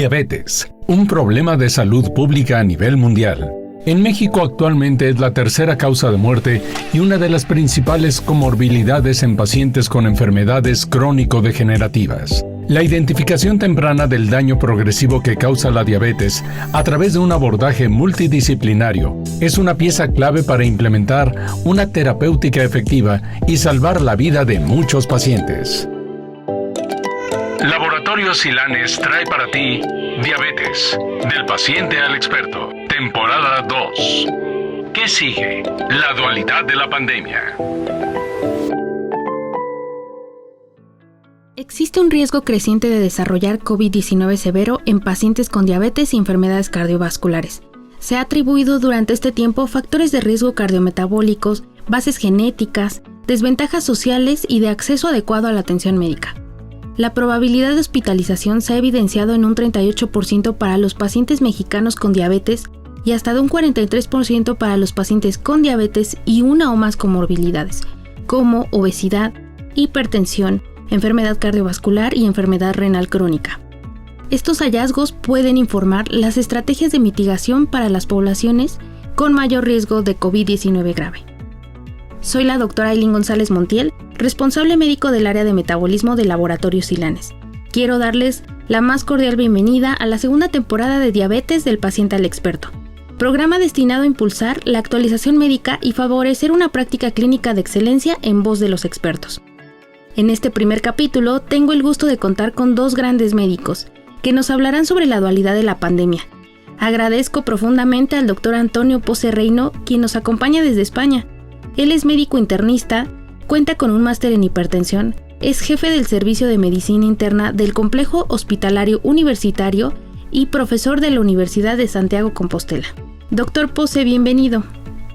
Diabetes, un problema de salud pública a nivel mundial. En México actualmente es la tercera causa de muerte y una de las principales comorbilidades en pacientes con enfermedades crónico-degenerativas. La identificación temprana del daño progresivo que causa la diabetes a través de un abordaje multidisciplinario es una pieza clave para implementar una terapéutica efectiva y salvar la vida de muchos pacientes. Laboratorio Silanes trae para ti Diabetes, del paciente al experto, temporada 2. ¿Qué sigue? La dualidad de la pandemia. Existe un riesgo creciente de desarrollar COVID-19 severo en pacientes con diabetes y enfermedades cardiovasculares. Se ha atribuido durante este tiempo factores de riesgo cardiometabólicos, bases genéticas, desventajas sociales y de acceso adecuado a la atención médica. La probabilidad de hospitalización se ha evidenciado en un 38% para los pacientes mexicanos con diabetes y hasta de un 43% para los pacientes con diabetes y una o más comorbilidades, como obesidad, hipertensión, enfermedad cardiovascular y enfermedad renal crónica. Estos hallazgos pueden informar las estrategias de mitigación para las poblaciones con mayor riesgo de COVID-19 grave. Soy la doctora Ailín González Montiel, responsable médico del área de metabolismo del Laboratorio Silanes. Quiero darles la más cordial bienvenida a la segunda temporada de Diabetes del paciente al experto, programa destinado a impulsar la actualización médica y favorecer una práctica clínica de excelencia en voz de los expertos. En este primer capítulo tengo el gusto de contar con dos grandes médicos que nos hablarán sobre la dualidad de la pandemia. Agradezco profundamente al doctor Antonio Pose Reino, quien nos acompaña desde España. Él es médico internista, cuenta con un máster en hipertensión, es jefe del Servicio de Medicina Interna del Complejo Hospitalario Universitario y profesor de la Universidad de Santiago Compostela. Doctor Pose, bienvenido.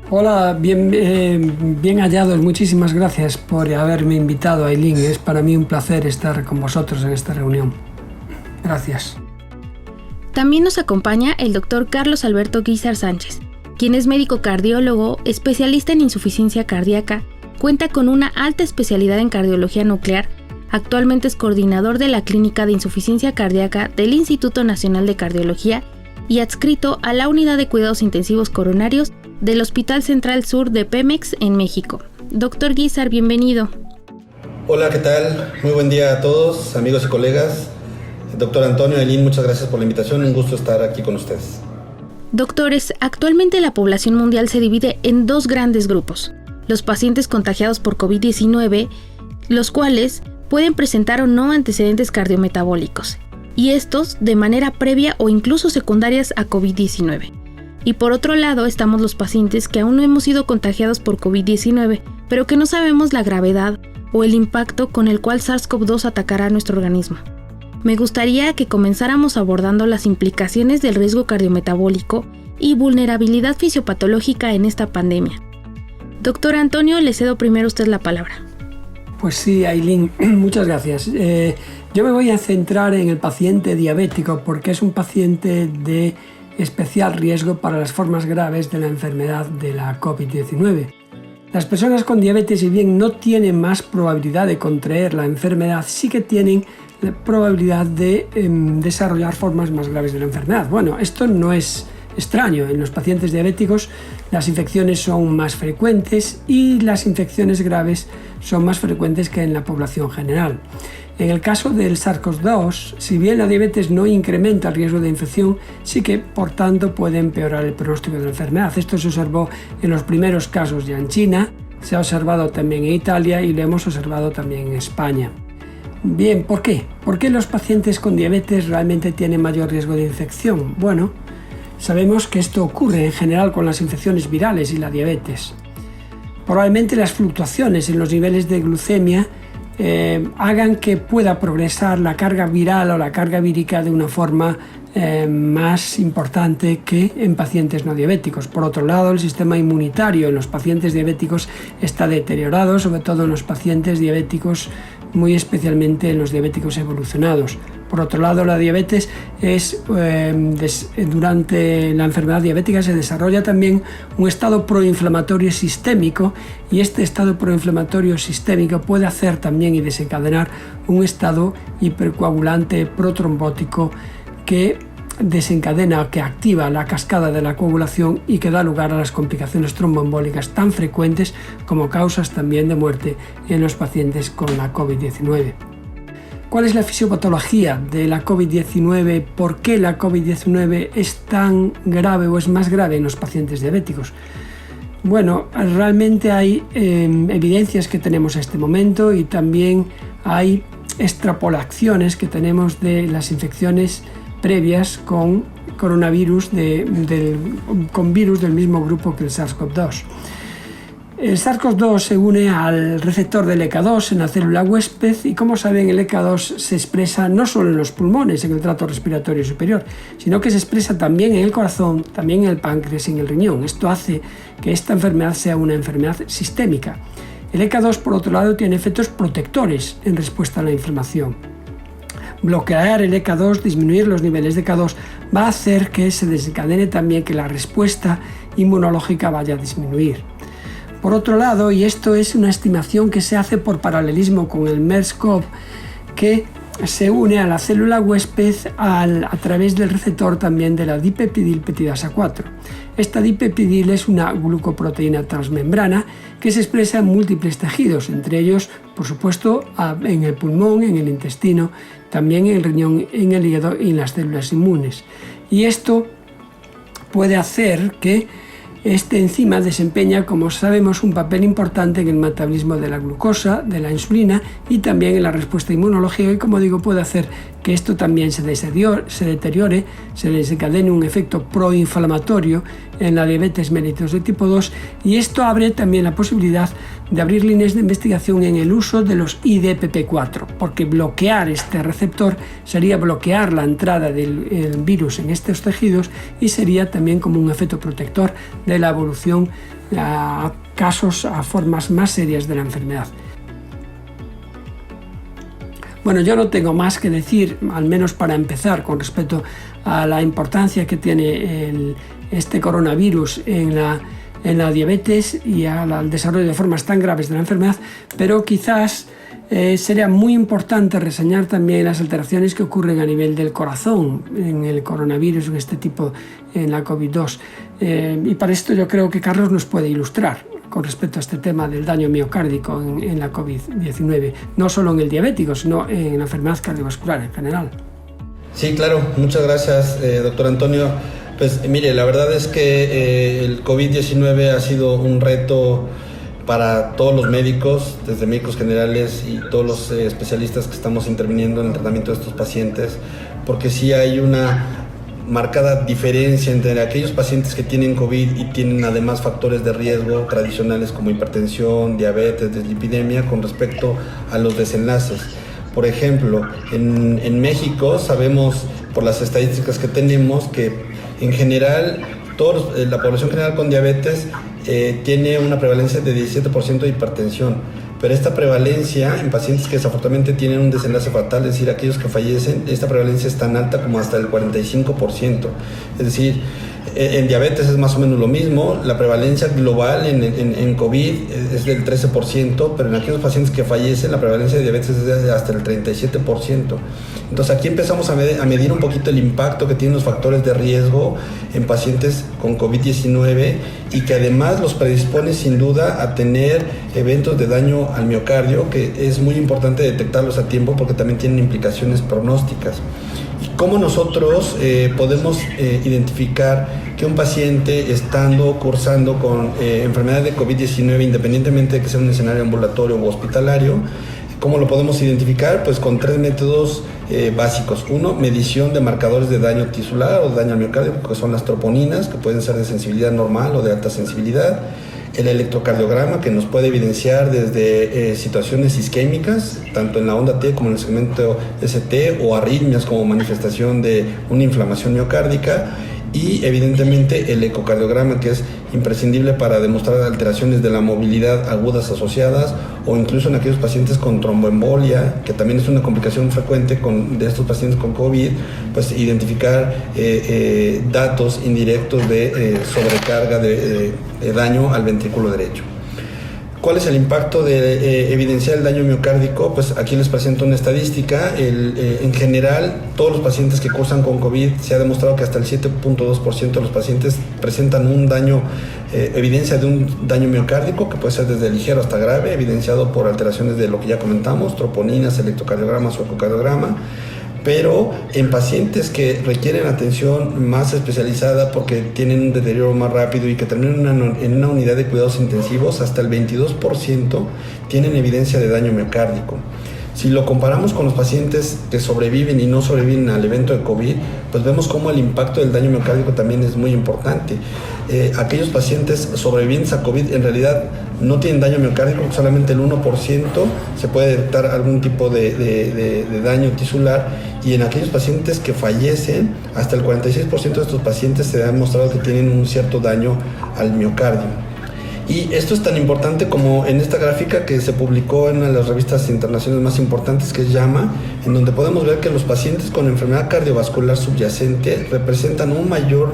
Hola, bien hallados. Muchísimas gracias por haberme invitado, Ailín. Es para mí un placer estar con vosotros en esta reunión. Gracias. También nos acompaña el doctor Carlos Alberto Guízar Sánchez, quien es médico cardiólogo, especialista en insuficiencia cardíaca, cuenta con una alta especialidad en cardiología nuclear, actualmente es coordinador de la Clínica de Insuficiencia Cardíaca del Instituto Nacional de Cardiología y adscrito a la Unidad de Cuidados Intensivos Coronarios del Hospital Central Sur de Pemex en México. Doctor Guízar, bienvenido. Hola, ¿qué tal? Muy buen día a todos, amigos y colegas. Doctor Antonio, Ailín, muchas gracias por la invitación, un gusto estar aquí con ustedes. Doctores, actualmente la población mundial se divide en dos grandes grupos: los pacientes contagiados por COVID-19, los cuales pueden presentar o no antecedentes cardiometabólicos, y estos de manera previa o incluso secundarias a COVID-19. Y por otro lado estamos los pacientes que aún no hemos sido contagiados por COVID-19, pero que no sabemos la gravedad o el impacto con el cual SARS-CoV-2 atacará a nuestro organismo. Me gustaría que comenzáramos abordando las implicaciones del riesgo cardiometabólico y vulnerabilidad fisiopatológica en esta pandemia. Doctor Antonio, le cedo primero a usted la palabra. Pues sí, Ailín, muchas gracias. Yo me voy a centrar en el paciente diabético porque es un paciente de especial riesgo para las formas graves de la enfermedad de la COVID-19. Las personas con diabetes, si bien no tienen más probabilidad de contraer la enfermedad, sí que tienen la probabilidad de desarrollar formas más graves de la enfermedad. Bueno, esto no es extraño. En los pacientes diabéticos las infecciones son más frecuentes y las infecciones graves son más frecuentes que en la población general. En el caso del SARS-CoV-2, si bien la diabetes no incrementa el riesgo de infección, sí que, por tanto, puede empeorar el pronóstico de la enfermedad. Esto se observó en los primeros casos ya en China, se ha observado también en Italia y lo hemos observado también en España. Bien, ¿por qué? ¿Por qué los pacientes con diabetes realmente tienen mayor riesgo de infección? Bueno, sabemos que esto ocurre en general con las infecciones virales y la diabetes. Probablemente las fluctuaciones en los niveles de glucemia hagan que pueda progresar la carga viral o la carga vírica de una forma más importante que en pacientes no diabéticos. Por otro lado, el sistema inmunitario en los pacientes diabéticos está deteriorado, sobre todo en los pacientes diabéticos, muy especialmente en los diabéticos evolucionados. Por otro lado, la diabetes durante la enfermedad diabética se desarrolla también un estado proinflamatorio sistémico, y este estado proinflamatorio sistémico puede hacer también y desencadenar un estado hipercoagulante protrombótico que desencadena, que activa la cascada de la coagulación y que da lugar a las complicaciones tromboembólicas tan frecuentes como causas también de muerte en los pacientes con la COVID-19. ¿Cuál es la fisiopatología de la COVID-19? ¿Por qué la COVID-19 es tan grave o es más grave en los pacientes diabéticos? Bueno, realmente hay evidencias que tenemos a este momento y también hay extrapolaciones que tenemos de las infecciones previas con coronavirus, con virus del mismo grupo que el SARS-CoV-2. El SARS-CoV-2 se une al receptor del ECA2 en la célula huésped y, como saben, el ECA2 se expresa no solo en los pulmones, en el tracto respiratorio superior, sino que se expresa también en el corazón, también en el páncreas y en el riñón. Esto hace que esta enfermedad sea una enfermedad sistémica. El ECA2, por otro lado, tiene efectos protectores en respuesta a la inflamación. Bloquear el ECA2, disminuir los niveles de ECA2, va a hacer que se desencadene también que la respuesta inmunológica vaya a disminuir. Por otro lado, y esto es una estimación que se hace por paralelismo con el MERS-CoV, que se une a la célula huésped a través del receptor también de la dipeptidilpeptidasa 4. Esta dipeptidil es una glucoproteína transmembrana que se expresa en múltiples tejidos, entre ellos, por supuesto, en el pulmón, en el intestino, también en el riñón, en el hígado y en las células inmunes. Y esto puede hacer que este enzima desempeña, como sabemos, un papel importante en el metabolismo de la glucosa, de la insulina y también en la respuesta inmunológica y, como digo, puede hacer que esto también se deteriore, se desencadene un efecto proinflamatorio en la diabetes mellitus de tipo 2 y esto abre también la posibilidad de abrir líneas de investigación en el uso de los IDPP4, porque bloquear este receptor sería bloquear la entrada del virus en estos tejidos y sería también como un efecto protector de la evolución a formas más serias de la enfermedad. Bueno, yo no tengo más que decir, al menos para empezar, con respecto a la importancia que tiene este coronavirus en la diabetes y al desarrollo de formas tan graves de la enfermedad, pero quizás sería muy importante reseñar también las alteraciones que ocurren a nivel del corazón en el coronavirus, en este tipo, en la COVID-2. Y para esto yo creo que Carlos nos puede ilustrar con respecto a este tema del daño miocárdico en la COVID-19, no solo en el diabético, sino en la enfermedad cardiovascular en general. Sí, claro. Muchas gracias, doctor Antonio. Pues mire, la verdad es que el COVID-19 ha sido un reto para todos los médicos, desde médicos generales y todos los especialistas que estamos interviniendo en el tratamiento de estos pacientes, porque sí hay una marcada diferencia entre aquellos pacientes que tienen COVID y tienen además factores de riesgo tradicionales como hipertensión, diabetes, dislipidemia con respecto a los desenlaces. Por ejemplo, en México sabemos por las estadísticas que tenemos que en general la población general con diabetes tiene una prevalencia de 17% de hipertensión. Pero esta prevalencia en pacientes que desafortunadamente tienen un desenlace fatal, es decir, aquellos que fallecen, esta prevalencia es tan alta como hasta el 45%. Es decir, en diabetes es más o menos lo mismo, la prevalencia global en COVID es del 13%, pero en aquellos pacientes que fallecen la prevalencia de diabetes es de hasta el 37%. Entonces aquí empezamos a medir un poquito el impacto que tienen los factores de riesgo en pacientes con COVID-19 y que además los predispone sin duda a tener eventos de daño al miocardio, que es muy importante detectarlos a tiempo porque también tienen implicaciones pronósticas. ¿Y cómo nosotros podemos identificar que un paciente cursando con enfermedad de COVID-19, independientemente de que sea un escenario ambulatorio o hospitalario, cómo lo podemos identificar? Pues con 3 métodos básicos. Uno, medición de marcadores de daño tisular o de daño al miocardio, que son las troponinas, que pueden ser de sensibilidad normal o de alta sensibilidad. El electrocardiograma, que nos puede evidenciar desde situaciones isquémicas, tanto en la onda T como en el segmento ST, o arritmias como manifestación de una inflamación miocárdica. Y evidentemente el ecocardiograma, que es imprescindible para demostrar alteraciones de la movilidad agudas asociadas o incluso en aquellos pacientes con tromboembolia, que también es una complicación frecuente de estos pacientes con COVID, pues identificar datos indirectos de sobrecarga de daño al ventrículo derecho. ¿Cuál es el impacto de evidenciar el daño miocárdico? Pues aquí les presento una estadística. En general, todos los pacientes que cursan con COVID, se ha demostrado que hasta el 7.2% de los pacientes presentan un daño, evidencia de un daño miocárdico, que puede ser desde ligero hasta grave, evidenciado por alteraciones de lo que ya comentamos, troponinas, electrocardiogramas o ecocardiograma. Pero en pacientes que requieren atención más especializada porque tienen un deterioro más rápido y que terminan en una unidad de cuidados intensivos, hasta el 22% tienen evidencia de daño miocárdico. Si lo comparamos con los pacientes que sobreviven y no sobreviven al evento de COVID, pues vemos cómo el impacto del daño miocárdico también es muy importante. Aquellos pacientes sobrevivientes a COVID en realidad no tienen daño miocárdico, solamente el 1% se puede detectar algún tipo de daño tisular, y en aquellos pacientes que fallecen, hasta el 46% de estos pacientes se ha demostrado que tienen un cierto daño al miocardio. Y esto es tan importante como en esta gráfica que se publicó en una de las revistas internacionales más importantes, que es JAMA, en donde podemos ver que los pacientes con enfermedad cardiovascular subyacente representan un mayor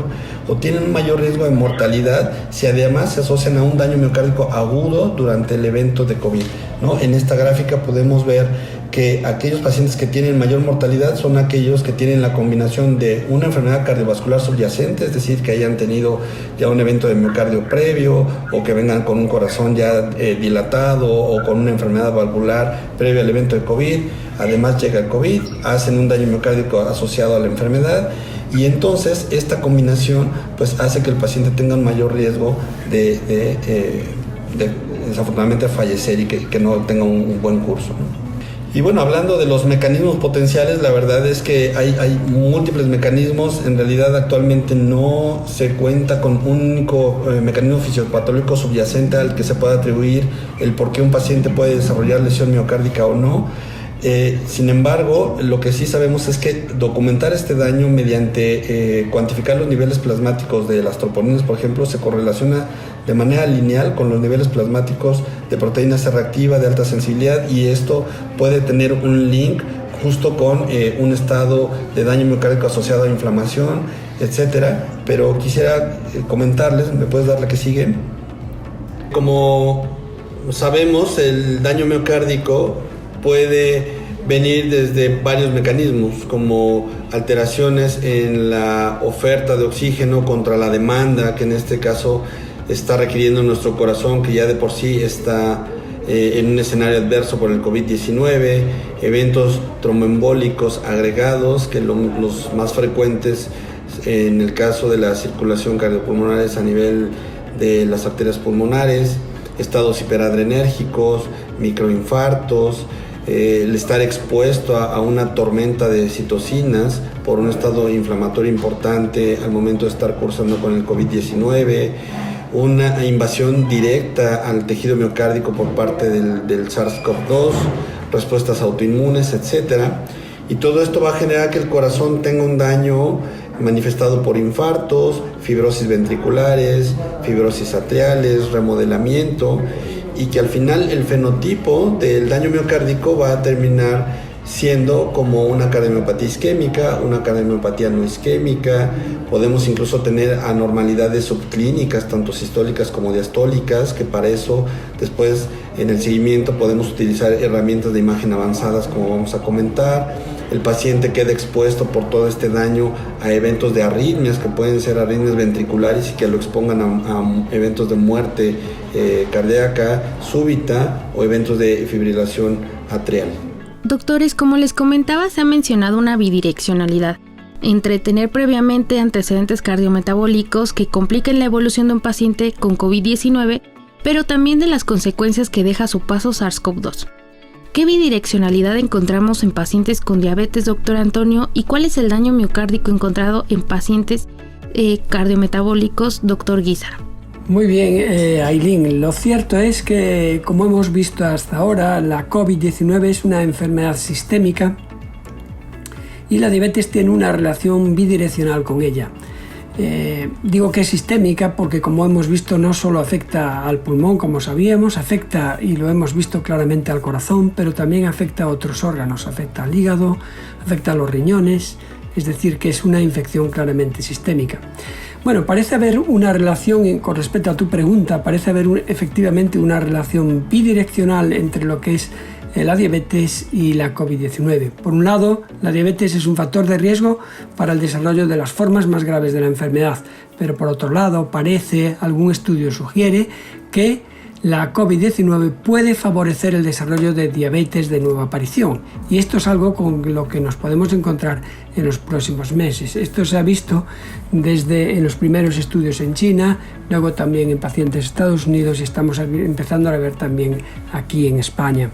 o tienen un mayor riesgo de mortalidad si además se asocian a un daño miocárdico agudo durante el evento de COVID, ¿no? En esta gráfica podemos ver que aquellos pacientes que tienen mayor mortalidad son aquellos que tienen la combinación de una enfermedad cardiovascular subyacente, es decir, que hayan tenido ya un evento de miocardio previo, o que vengan con un corazón ya dilatado, o con una enfermedad valvular previo al evento de COVID. Además llega el COVID, hacen un daño miocárdico asociado a la enfermedad, y entonces esta combinación pues hace que el paciente tenga un mayor riesgo de desafortunadamente fallecer y que no tenga un buen curso, ¿no? Y bueno, hablando de los mecanismos potenciales, la verdad es que hay múltiples mecanismos. En realidad actualmente no se cuenta con un único mecanismo fisiopatológico subyacente al que se pueda atribuir el por qué un paciente puede desarrollar lesión miocárdica o no. Sin embargo, lo que sí sabemos es que documentar este daño mediante cuantificar los niveles plasmáticos de las troponinas, por ejemplo, se correlaciona de manera lineal con los niveles plasmáticos de proteína C reactiva de alta sensibilidad, y esto puede tener un link justo con un estado de daño miocárdico asociado a inflamación, etcétera. Pero quisiera comentarles, ¿me puedes dar la que sigue? Como sabemos, el daño miocárdico puede venir desde varios mecanismos, como alteraciones en la oferta de oxígeno contra la demanda, que en este caso está requiriendo nuestro corazón, que ya de por sí está en un escenario adverso por el COVID-19, eventos tromboembólicos agregados, que los más frecuentes en el caso de la circulación cardiopulmonar es a nivel de las arterias pulmonares, estados hiperadrenérgicos, microinfartos, el estar expuesto a una tormenta de citocinas por un estado inflamatorio importante al momento de estar cursando con el COVID-19, una invasión directa al tejido miocárdico por parte del SARS-CoV-2, respuestas autoinmunes, etc. Y todo esto va a generar que el corazón tenga un daño manifestado por infartos, fibrosis ventriculares, fibrosis atriales, remodelamiento, y que al final el fenotipo del daño miocárdico va a terminar siendo como una cardiomiopatía isquémica, una cardiomiopatía no isquémica. Podemos incluso tener anormalidades subclínicas, tanto sistólicas como diastólicas, que para eso después en el seguimiento podemos utilizar herramientas de imagen avanzadas, como vamos a comentar. El paciente queda expuesto por todo este daño a eventos de arritmias, que pueden ser arritmias ventriculares y que lo expongan a eventos de muerte cardíaca súbita o eventos de fibrilación atrial. Doctores, como les comentaba, se ha mencionado una bidireccionalidad entre tener previamente antecedentes cardiometabólicos que compliquen la evolución de un paciente con COVID-19, pero también de las consecuencias que deja su paso SARS-CoV-2. ¿Qué bidireccionalidad encontramos en pacientes con diabetes, doctor Antonio? ¿Y cuál es el daño miocárdico encontrado en pacientes cardiometabólicos, doctor Guízar? Muy bien, Ailín. Lo cierto es que, como hemos visto hasta ahora, la COVID-19 es una enfermedad sistémica y la diabetes tiene una relación bidireccional con ella. Digo que es sistémica porque, como hemos visto, no solo afecta al pulmón, como sabíamos, afecta, y lo hemos visto claramente, al corazón, pero también afecta a otros órganos, afecta al hígado, afecta a los riñones, es decir, que es una infección claramente sistémica. Bueno, parece haber una relación, con respecto a tu pregunta, parece haber efectivamente una relación bidireccional entre lo que es la diabetes y la COVID-19. Por un lado, la diabetes es un factor de riesgo para el desarrollo de las formas más graves de la enfermedad, pero por otro lado, algún estudio sugiere que la COVID-19 puede favorecer el desarrollo de diabetes de nueva aparición, y esto es algo con lo que nos podemos encontrar en los próximos meses. Esto se ha visto desde en los primeros estudios en China, luego también en pacientes de Estados Unidos, y estamos empezando a ver también aquí en España.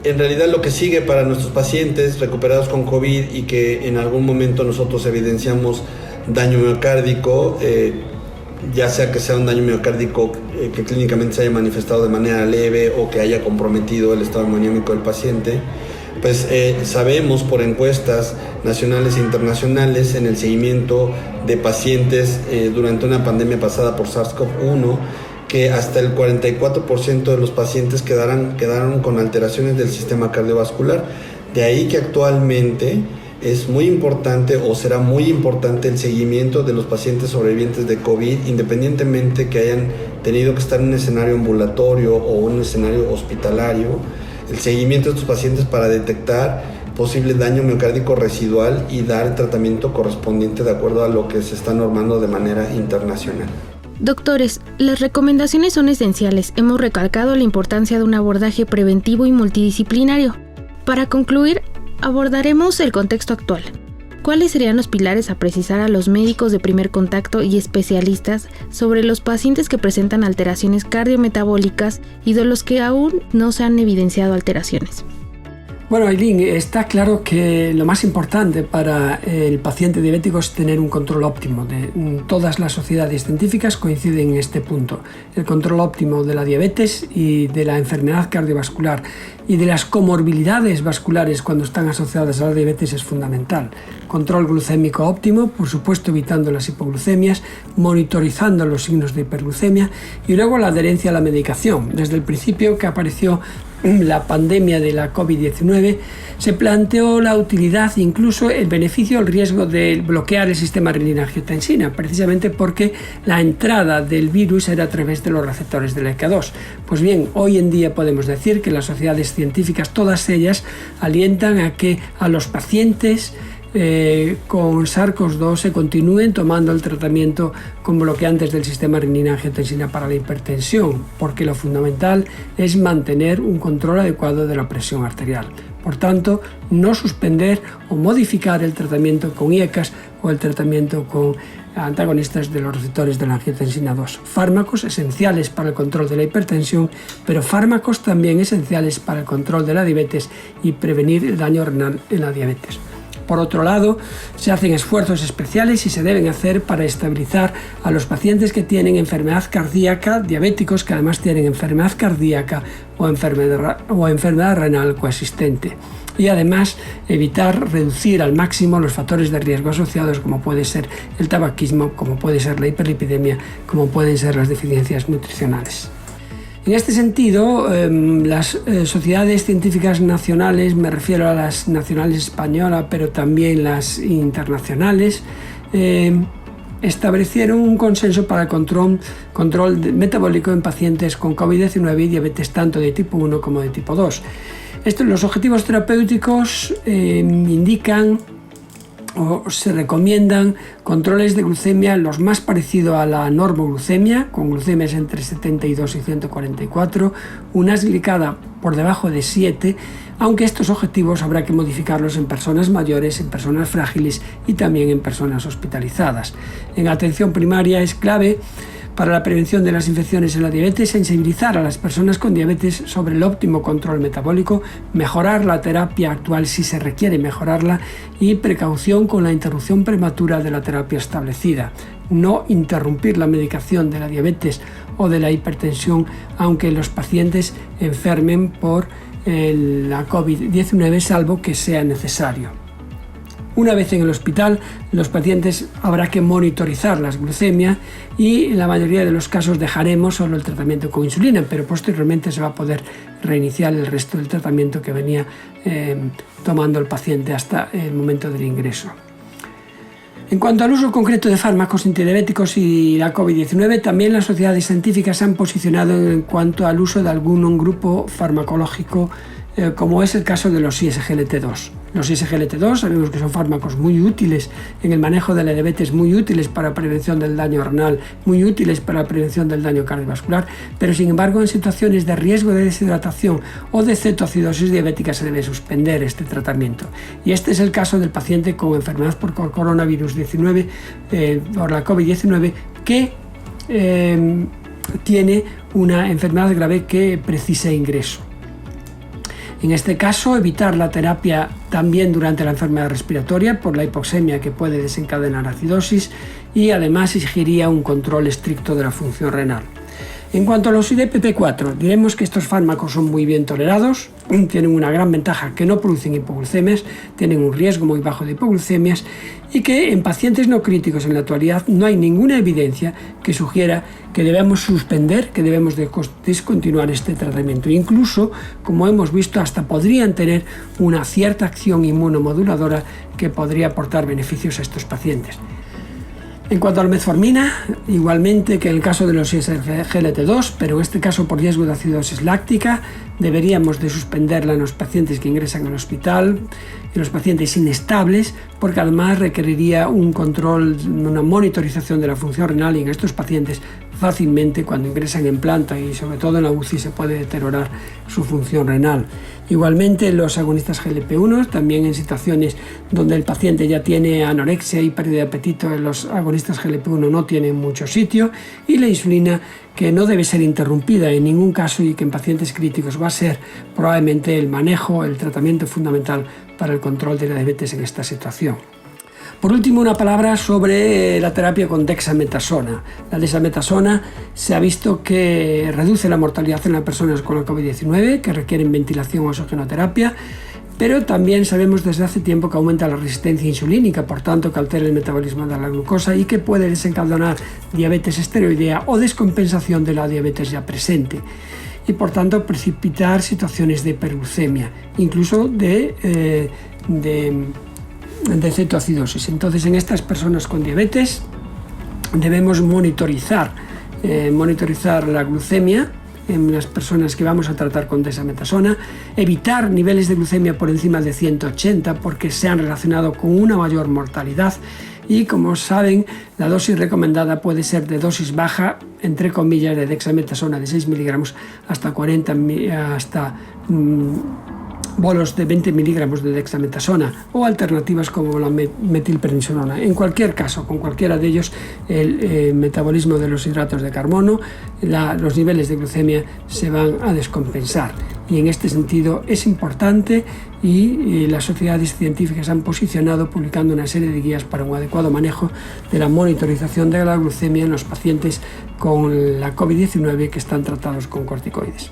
En realidad lo que sigue para nuestros pacientes recuperados con COVID y que en algún momento nosotros evidenciamos daño miocárdico, ya sea que sea un daño miocárdico que clínicamente se haya manifestado de manera leve o que haya comprometido el estado hemodinámico del paciente, pues sabemos por encuestas nacionales e internacionales en el seguimiento de pacientes durante una pandemia pasada por SARS-CoV-1 que hasta el 44% de los pacientes quedaron con alteraciones del sistema cardiovascular. De ahí que actualmente es muy importante o será muy importante el seguimiento de los pacientes sobrevivientes de COVID, independientemente que hayan tenido que estar en un escenario ambulatorio o un escenario hospitalario, el seguimiento de estos pacientes para detectar posible daño miocárdico residual y dar el tratamiento correspondiente de acuerdo a lo que se está normando de manera internacional. Doctores, las recomendaciones son esenciales. Hemos recalcado la importancia de un abordaje preventivo y multidisciplinario. Para concluir, abordaremos el contexto actual. ¿Cuáles serían los pilares a precisar a los médicos de primer contacto y especialistas sobre los pacientes que presentan alteraciones cardiometabólicas y de los que aún no se han evidenciado alteraciones? Bueno, Aileen, está claro que lo más importante para el paciente diabético es tener un control óptimo. Todas las sociedades científicas coinciden en este punto. El control óptimo de la diabetes y de la enfermedad cardiovascular y de las comorbilidades vasculares cuando están asociadas a la diabetes es fundamental. Control glucémico óptimo, por supuesto evitando las hipoglucemias, monitorizando los signos de hiperglucemia y luego la adherencia a la medicación. Desde el principio que apareció la pandemia de la COVID-19 se planteó la utilidad e incluso el beneficio o el riesgo de bloquear el sistema renina-angiotensina, precisamente porque la entrada del virus era a través de los receptores del ECA2. Pues bien, hoy en día podemos decir que las sociedades científicas, todas ellas, alientan a que a los pacientes con SARS-CoV-2 se continúen tomando el tratamiento con bloqueantes del sistema renina-angiotensina para la hipertensión, porque lo fundamental es mantener un control adecuado de la presión arterial. Por tanto, no suspender o modificar el tratamiento con IECAS o el tratamiento con antagonistas de los receptores de la angiotensina 2. Fármacos esenciales para el control de la hipertensión, pero fármacos también esenciales para el control de la diabetes y prevenir el daño renal en la diabetes. Por otro lado, se hacen esfuerzos especiales y se deben hacer para estabilizar a los pacientes que tienen enfermedad cardíaca, diabéticos que además tienen enfermedad cardíaca o enfermedad renal coexistente. Y además reducir al máximo los factores de riesgo asociados, como puede ser el tabaquismo, como puede ser la hiperlipidemia, como pueden ser las deficiencias nutricionales. En este sentido, las sociedades científicas nacionales, me refiero a las nacionales españolas, pero también las internacionales, establecieron un consenso para el control metabólico en pacientes con COVID-19 y diabetes tanto de tipo 1 como de tipo 2. Los objetivos terapéuticos indican o se recomiendan controles de glucemia los más parecidos a la normoglucemia, con glucemias entre 72 y 144, una glicada por debajo de 7, aunque estos objetivos habrá que modificarlos en personas mayores, en personas frágiles y también en personas hospitalizadas. En atención primaria es clave para la prevención de las infecciones en la diabetes, sensibilizar a las personas con diabetes sobre el óptimo control metabólico, mejorar la terapia actual si se requiere mejorarla y precaución con la interrupción prematura de la terapia establecida. No interrumpir la medicación de la diabetes o de la hipertensión aunque los pacientes enfermen por la COVID-19, salvo que sea necesario. Una vez en el hospital, los pacientes habrá que monitorizar las glucemias y en la mayoría de los casos dejaremos solo el tratamiento con insulina, pero posteriormente se va a poder reiniciar el resto del tratamiento que venía tomando el paciente hasta el momento del ingreso. En cuanto al uso concreto de fármacos antidiabéticos y la COVID-19, también las sociedades científicas se han posicionado en cuanto al uso de algún grupo farmacológico, como es el caso de los ISGLT2. Los ISGLT2 sabemos que son fármacos muy útiles en el manejo de la diabetes, muy útiles para la prevención del daño renal, muy útiles para la prevención del daño cardiovascular, pero sin embargo en situaciones de riesgo de deshidratación o de cetoacidosis diabética se debe suspender este tratamiento. Y este es el caso del paciente con enfermedad por coronavirus 19, por la COVID-19, que tiene una enfermedad grave que precisa ingreso. En este caso, evitar la terapia también durante la enfermedad respiratoria por la hipoxemia que puede desencadenar acidosis, y además exigiría un control estricto de la función renal. En cuanto a los IDPP4, diremos que estos fármacos son muy bien tolerados, tienen una gran ventaja que no producen hipoglucemias, tienen un riesgo muy bajo de hipoglucemias, y que en pacientes no críticos en la actualidad no hay ninguna evidencia que sugiera que debemos suspender, que debemos discontinuar este tratamiento. Incluso, como hemos visto, hasta podrían tener una cierta acción inmunomoduladora que podría aportar beneficios a estos pacientes. En cuanto a la metformina, igualmente que en el caso de los ISGLT2, pero en este caso por riesgo de acidosis láctica, deberíamos de suspenderla en los pacientes que ingresan al hospital, en los pacientes inestables, porque además requeriría un control, una monitorización de la función renal, y en estos pacientes fácilmente cuando ingresan en planta y sobre todo en la UCI se puede deteriorar su función renal. Igualmente los agonistas GLP-1, también en situaciones donde el paciente ya tiene anorexia y pérdida de apetito, los agonistas GLP-1 no tienen mucho sitio, y la insulina, que no debe ser interrumpida en ningún caso y que en pacientes críticos va a ser probablemente el manejo, el tratamiento fundamental para el control de la diabetes en esta situación. Por último, una palabra sobre la terapia con dexametasona. La dexametasona se ha visto que reduce la mortalidad en las personas con la COVID-19 que requieren ventilación o oxigenoterapia, pero también sabemos desde hace tiempo que aumenta la resistencia insulínica, por tanto que altera el metabolismo de la glucosa y que puede desencadenar diabetes esteroidea o descompensación de la diabetes ya presente, y por tanto precipitar situaciones de hiperglucemia, incluso de cetoacidosis. Entonces, en estas personas con diabetes debemos monitorizar la glucemia en las personas que vamos a tratar con dexametasona, evitar niveles de glucemia por encima de 180 porque se han relacionado con una mayor mortalidad, y como saben, la dosis recomendada puede ser de dosis baja, entre comillas, de dexametasona de 6 miligramos hasta bolos de 20 miligramos de dexametasona, o alternativas como la metilprednisolona. En cualquier caso, con cualquiera de ellos, el metabolismo de los hidratos de carbono, los niveles de glucemia se van a descompensar. Y en este sentido es importante, y las sociedades científicas han posicionado publicando una serie de guías para un adecuado manejo de la monitorización de la glucemia en los pacientes con la COVID-19 que están tratados con corticoides.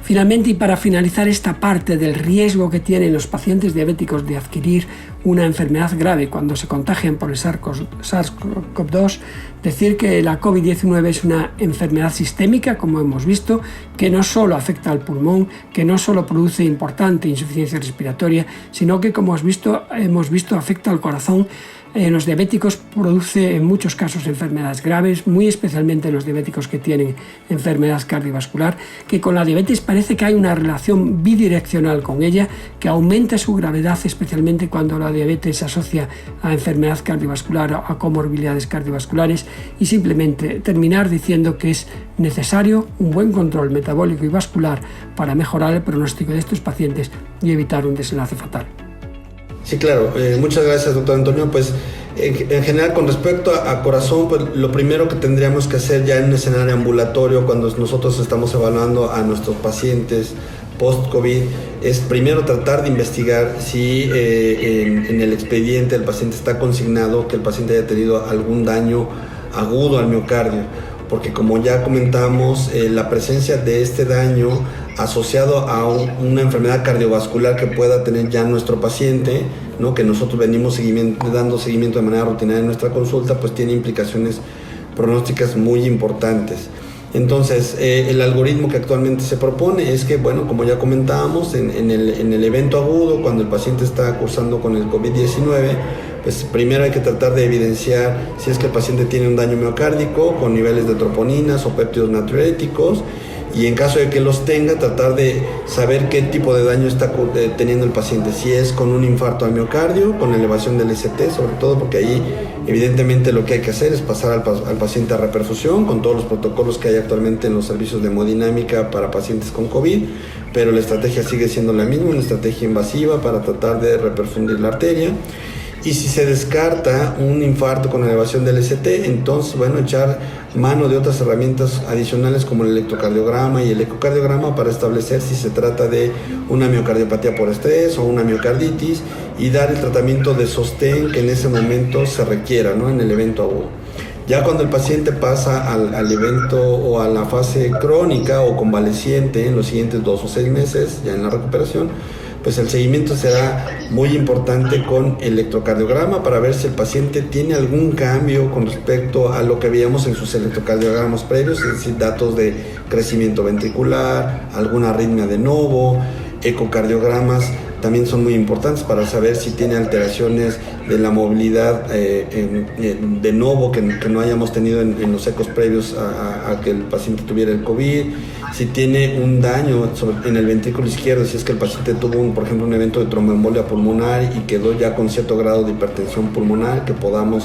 Finalmente, y para finalizar esta parte del riesgo que tienen los pacientes diabéticos de adquirir una enfermedad grave cuando se contagian por el SARS-CoV-2, decir que la COVID-19 es una enfermedad sistémica, como hemos visto, que no solo afecta al pulmón, que no solo produce importante insuficiencia respiratoria, sino que, como hemos visto, afecta al corazón. En los diabéticos produce en muchos casos enfermedades graves, muy especialmente en los diabéticos que tienen enfermedad cardiovascular, que con la diabetes parece que hay una relación bidireccional con ella, que aumenta su gravedad, especialmente cuando la diabetes se asocia a enfermedad cardiovascular, a comorbilidades cardiovasculares, y simplemente terminar diciendo que es necesario un buen control metabólico y vascular para mejorar el pronóstico de estos pacientes y evitar un desenlace fatal. Sí, claro. Muchas gracias, doctor Antonio. Pues en general, con respecto a corazón, pues lo primero que tendríamos que hacer ya en un escenario ambulatorio, cuando nosotros estamos evaluando a nuestros pacientes post-COVID, es primero tratar de investigar si en el expediente del paciente está consignado que el paciente haya tenido algún daño agudo al miocardio, porque como ya comentamos, la presencia de este daño asociado a una enfermedad cardiovascular que pueda tener ya nuestro paciente, ¿no?, que nosotros venimos dando seguimiento de manera rutinaria en nuestra consulta, pues tiene implicaciones pronósticas muy importantes. Entonces, el algoritmo que actualmente se propone es que, bueno, como ya comentábamos, en el evento agudo, cuando el paciente está cursando con el COVID-19, pues primero hay que tratar de evidenciar si es que el paciente tiene un daño miocárdico con niveles de troponinas o péptidos natriuréticos, y en caso de que los tenga, tratar de saber qué tipo de daño está teniendo el paciente, si es con un infarto al miocardio, con elevación del ST, sobre todo porque ahí evidentemente lo que hay que hacer es pasar al paciente a reperfusión con todos los protocolos que hay actualmente en los servicios de hemodinámica para pacientes con COVID, pero la estrategia sigue siendo la misma, una estrategia invasiva para tratar de reperfundir la arteria. Y si se descarta un infarto con elevación del ST, entonces, bueno, echar mano de otras herramientas adicionales como el electrocardiograma y el ecocardiograma para establecer si se trata de una miocardiopatía por estrés o una miocarditis, y dar el tratamiento de sostén que en ese momento se requiera, ¿no?, en el evento agudo. Ya cuando el paciente pasa al evento o a la fase crónica o convaleciente en los siguientes 2 o 6 meses, ya en la recuperación, pues el seguimiento será muy importante con electrocardiograma para ver si el paciente tiene algún cambio con respecto a lo que veíamos en sus electrocardiogramas previos, es decir, datos de crecimiento ventricular, alguna arritmia de novo. Ecocardiogramas también son muy importantes para saber si tiene alteraciones de la movilidad de novo que no hayamos tenido en los ecos previos a que el paciente tuviera el COVID, si tiene un daño en el ventrículo izquierdo, si es que el paciente tuvo, por ejemplo, un evento de tromboembolia pulmonar y quedó ya con cierto grado de hipertensión pulmonar que podamos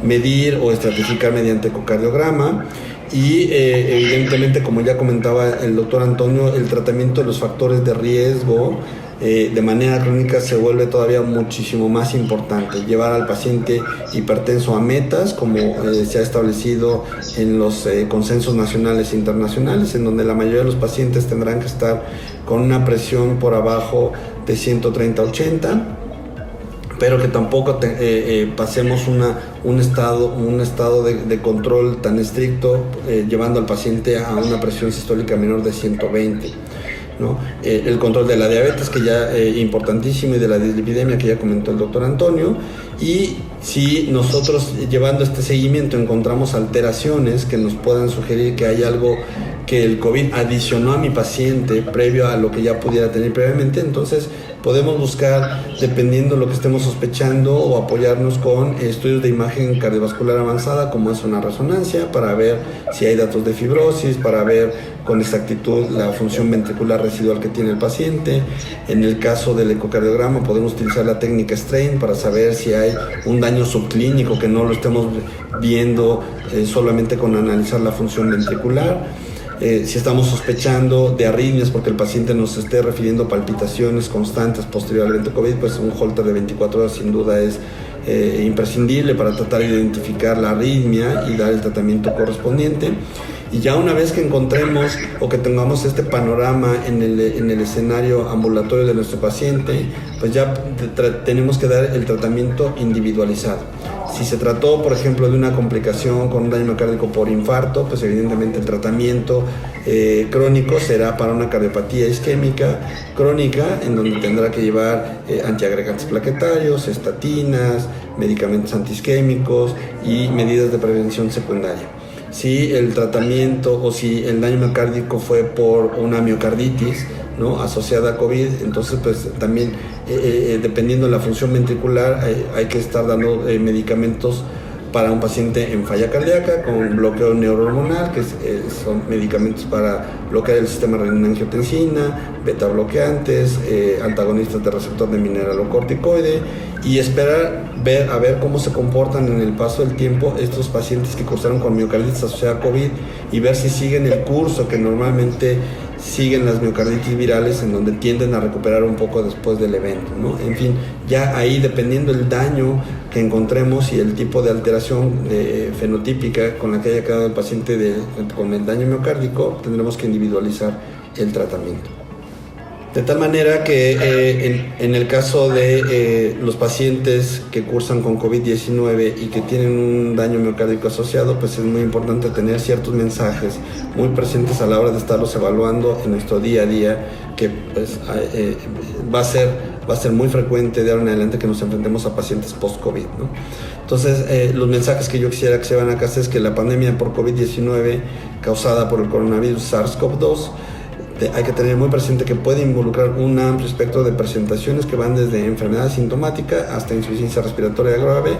medir o estratificar mediante ecocardiograma. Y evidentemente, como ya comentaba el doctor Antonio, el tratamiento de los factores de riesgo de manera crónica se vuelve todavía muchísimo más importante. Llevar al paciente hipertenso a metas, como se ha establecido en los consensos nacionales e internacionales, en donde la mayoría de los pacientes tendrán que estar con una presión por abajo de 130-80, pero que tampoco pasemos un estado de control tan estricto, llevando al paciente a una presión sistólica menor de 120. ¿no? El control de la diabetes, que ya es importantísimo, y de la dislipidemia, que ya comentó el doctor Antonio. Y si nosotros, llevando este seguimiento, encontramos alteraciones que nos puedan sugerir que hay algo que el COVID adicionó a mi paciente previo a lo que ya pudiera tener previamente, entonces podemos buscar, dependiendo de lo que estemos sospechando, o apoyarnos con estudios de imagen cardiovascular avanzada, como es una resonancia, para ver si hay datos de fibrosis, para ver con exactitud la función ventricular residual que tiene el paciente. En el caso del ecocardiograma podemos utilizar la técnica Strain para saber si hay un daño subclínico que no lo estemos viendo solamente con analizar la función ventricular. Si estamos sospechando de arritmias porque el paciente nos esté refiriendo palpitaciones constantes posterior al evento COVID, pues un Holter de 24 horas sin duda es imprescindible para tratar de identificar la arritmia y dar el tratamiento correspondiente. Y ya una vez que encontremos o que tengamos este panorama en el escenario ambulatorio de nuestro paciente, pues ya tenemos que dar el tratamiento individualizado. Si se trató, por ejemplo, de una complicación con un daño miocárdico por infarto, pues evidentemente el tratamiento crónico será para una cardiopatía isquémica crónica, en donde tendrá que llevar antiagregantes plaquetarios, estatinas, medicamentos antiisquémicos y medidas de prevención secundaria. Si el tratamiento o si el daño miocárdico fue por una miocarditis, ¿no?, asociada a COVID, entonces pues también dependiendo de la función ventricular hay que estar dando medicamentos para un paciente en falla cardíaca con bloqueo neurohormonal, que son medicamentos para bloquear el sistema renina-angiotensina, beta bloqueantes, antagonistas de receptor de mineralocorticoide, y esperar a ver cómo se comportan en el paso del tiempo estos pacientes que cursaron con miocarditis asociada a COVID, y ver si siguen el curso que normalmente siguen las miocarditis virales, en donde tienden a recuperar un poco después del evento, ¿no? En fin, ya ahí, dependiendo del daño que encontremos y el tipo de alteración fenotípica con la que haya quedado el paciente con el daño miocárdico, tendremos que individualizar el tratamiento. De tal manera que en el caso de los pacientes que cursan con COVID-19 y que tienen un daño miocárdico asociado, pues es muy importante tener ciertos mensajes muy presentes a la hora de estarlos evaluando en nuestro día a día, que pues, va a ser muy frecuente de ahora en adelante que nos enfrentemos a pacientes post-COVID, ¿no? Entonces, los mensajes que yo quisiera que se van a casa es que la pandemia por COVID-19 causada por el coronavirus SARS-CoV-2 hay que tener muy presente que puede involucrar un amplio espectro de presentaciones que van desde enfermedad sintomática hasta insuficiencia respiratoria grave,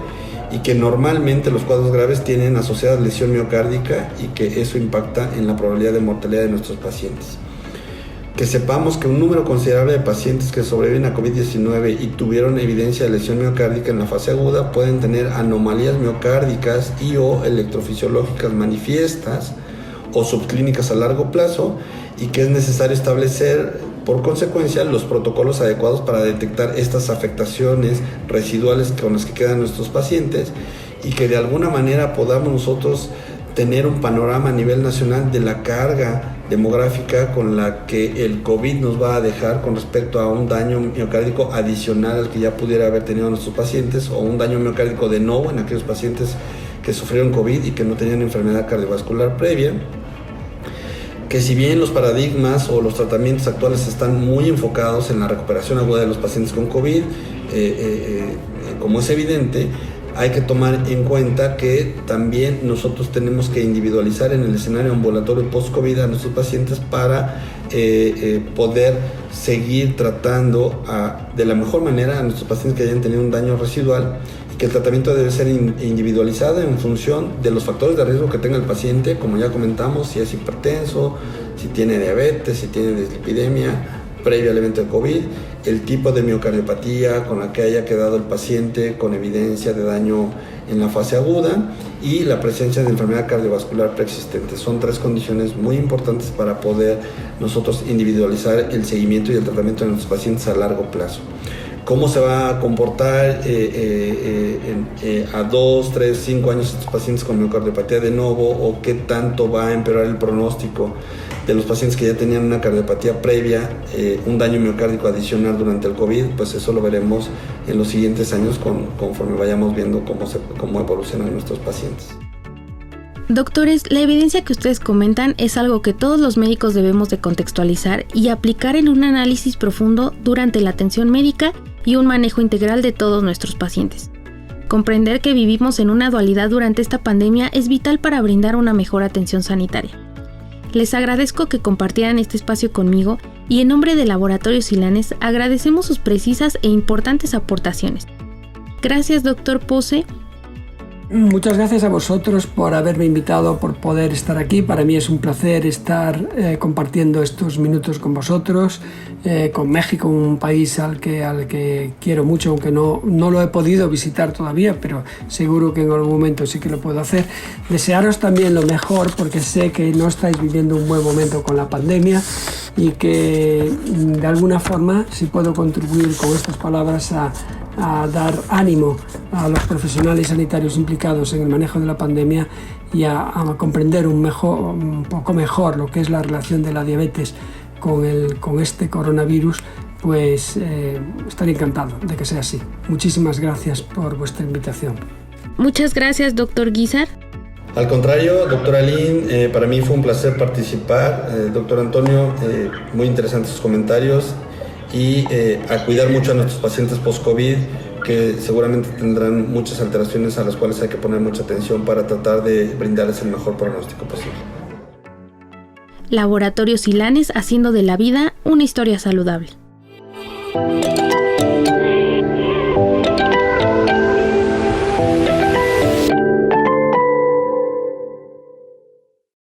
y que normalmente los cuadros graves tienen asociada lesión miocárdica y que eso impacta en la probabilidad de mortalidad de nuestros pacientes. Que sepamos que un número considerable de pacientes que sobreviven a COVID-19 y tuvieron evidencia de lesión miocárdica en la fase aguda pueden tener anomalías miocárdicas y o electrofisiológicas manifiestas o subclínicas a largo plazo, y que es necesario establecer por consecuencia los protocolos adecuados para detectar estas afectaciones residuales con las que quedan nuestros pacientes, y que de alguna manera podamos nosotros tener un panorama a nivel nacional de la carga demográfica con la que el COVID nos va a dejar con respecto a un daño miocárdico adicional al que ya pudiera haber tenido nuestros pacientes, o un daño miocárdico de nuevo en aquellos pacientes que sufrieron COVID y que no tenían enfermedad cardiovascular previa. Que si bien los paradigmas o los tratamientos actuales están muy enfocados en la recuperación aguda de los pacientes con COVID, como es evidente, hay que tomar en cuenta que también nosotros tenemos que individualizar en el escenario ambulatorio post-COVID a nuestros pacientes para poder seguir tratando de la mejor manera a nuestros pacientes que hayan tenido un daño residual, y que el tratamiento debe ser individualizado en función de los factores de riesgo que tenga el paciente, como ya comentamos, si es hipertenso, si tiene diabetes, si tiene dislipidemia previo al evento de COVID, el tipo de miocardiopatía con la que haya quedado el paciente con evidencia de daño en la fase aguda, y la presencia de enfermedad cardiovascular preexistente. Son 3 condiciones muy importantes para poder nosotros individualizar el seguimiento y el tratamiento de nuestros pacientes a largo plazo. ¿Cómo se va a comportar a 2, 3, 5 años estos pacientes con miocardiopatía de nuevo, o qué tanto va a empeorar el pronóstico de los pacientes que ya tenían una cardiopatía previa, un daño miocárdico adicional durante el COVID? Pues eso lo veremos en los siguientes años conforme vayamos viendo cómo evolucionan nuestros pacientes. Doctores, la evidencia que ustedes comentan es algo que todos los médicos debemos de contextualizar y aplicar en un análisis profundo durante la atención médica y un manejo integral de todos nuestros pacientes. Comprender que vivimos en una dualidad durante esta pandemia es vital para brindar una mejor atención sanitaria. Les agradezco que compartieran este espacio conmigo, y en nombre de Laboratorio Silanes agradecemos sus precisas e importantes aportaciones. Gracias, doctor Pose. Muchas gracias a vosotros por haberme invitado, por poder estar aquí. Para mí es un placer estar compartiendo estos minutos con vosotros, con México, un país al que quiero mucho, aunque no lo he podido visitar todavía, pero seguro que en algún momento sí que lo puedo hacer. Desearos también lo mejor, porque sé que no estáis viviendo un buen momento con la pandemia, y que de alguna forma, si puedo contribuir con estas palabras a dar ánimo a los profesionales sanitarios implicados en el manejo de la pandemia, y a comprender un poco mejor lo que es la relación de la diabetes con este coronavirus, pues estaré encantado de que sea así. Muchísimas gracias por vuestra invitación. Muchas gracias, doctor Guízar. Al contrario, doctora Lynn, para mí fue un placer participar. Doctor Antonio, muy interesantes sus comentarios, y a cuidar mucho a nuestros pacientes post-COVID, que seguramente tendrán muchas alteraciones a las cuales hay que poner mucha atención para tratar de brindarles el mejor pronóstico posible. Laboratorio Silanes, haciendo de la vida una historia saludable.